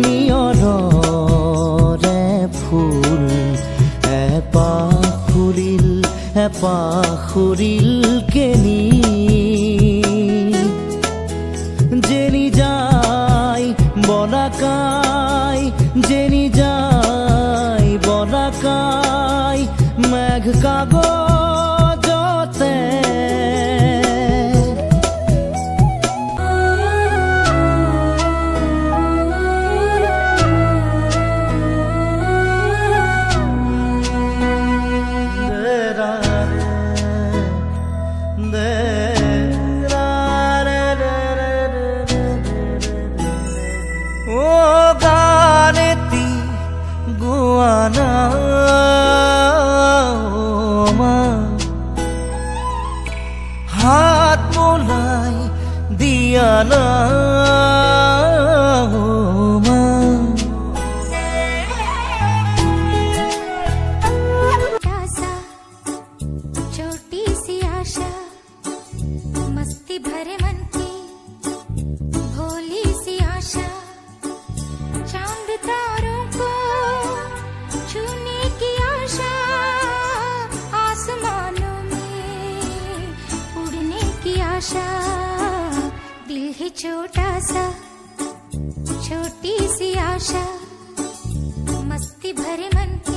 নিয়ৰৰে ফুল এপাখুৰিল কেনি জেনি যায় বলাকাই মেঘ কাগজতে हाथ मोलाई दिया ना छोटी सी आशा मस्ती भरे मन की भोली सी आशा चांद तारों को छूने की आशा आसमानों में उड़ने की आशा दिल है छोटा सा छोटी सी आशा मस्ती भरे मन की